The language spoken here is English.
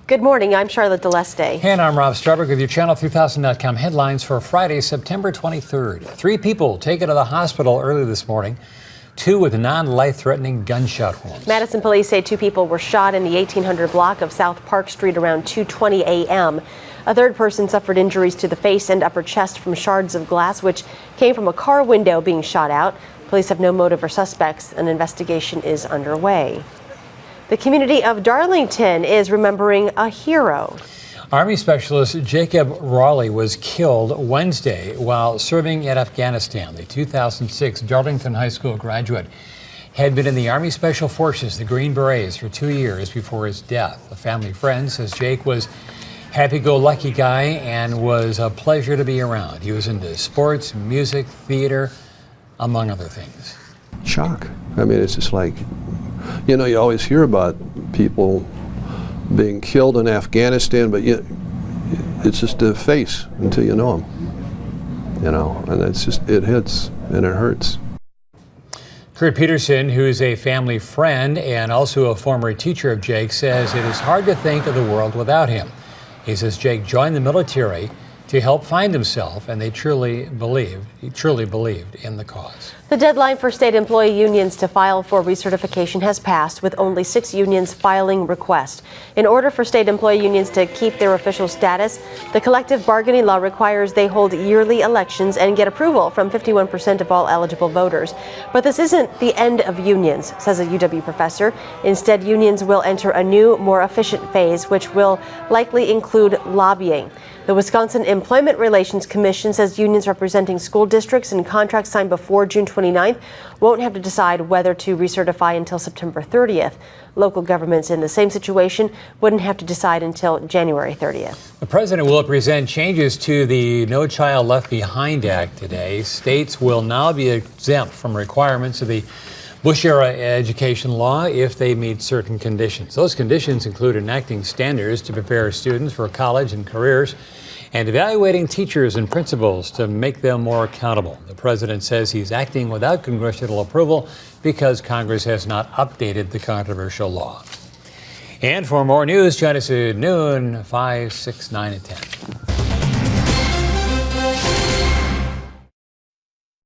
Good morning, I'm Charlotte Deleste. And I'm Rob Starbuck with your Channel3000.com headlines for Friday, September 23rd. 3 people taken to the hospital early this morning, 2 with non-life-threatening gunshot wounds. Madison police say 2 people were shot in the 1800 block of South Park Street around 2:20 a.m. A third person suffered injuries to the face and upper chest from shards of glass, which came from a car window being shot out. Police have no motive or suspects. An investigation is underway. The community of Darlington is remembering a hero. Army Specialist Jacob Raleigh was killed Wednesday while serving in Afghanistan. The 2006 Darlington High School graduate had been in the Army Special Forces, the Green Berets, for 2 years before his death. A family friend says Jake was a happy-go-lucky guy and was a pleasure to be around. He was into sports, music, theater, among other things. Shock. I mean, it's just like, you know, you always hear about people being killed in Afghanistan, but it's just a face until you know them, you know, and it's just, it hits and it hurts. Kurt Peterson, who's a family friend and also a former teacher of Jake, says it is hard to think of the world without him. He says Jake joined the military to help find himself, and he truly believed in the cause. The deadline for state employee unions to file for recertification has passed, with only 6 unions filing requests. In order for state employee unions to keep their official status, the collective bargaining law requires they hold yearly elections and get approval from 51% of all eligible voters. But this isn't the end of unions, says a UW professor. Instead, unions will enter a new, more efficient phase, which will likely include lobbying. The Wisconsin Employment Relations Commission says unions representing school districts and contracts signed before June 29th won't have to decide whether to recertify until September 30th. Local governments in the same situation wouldn't have to decide until January 30th. The president will present changes to the No Child Left Behind Act today. States will now be exempt from requirements of the Bush-era education law if they meet certain conditions. Those conditions include enacting standards to prepare students for college and careers and evaluating teachers and principals to make them more accountable. The president says he's acting without congressional approval because Congress has not updated the controversial law. And for more news, join us at noon, 5, 6, 9, and 10.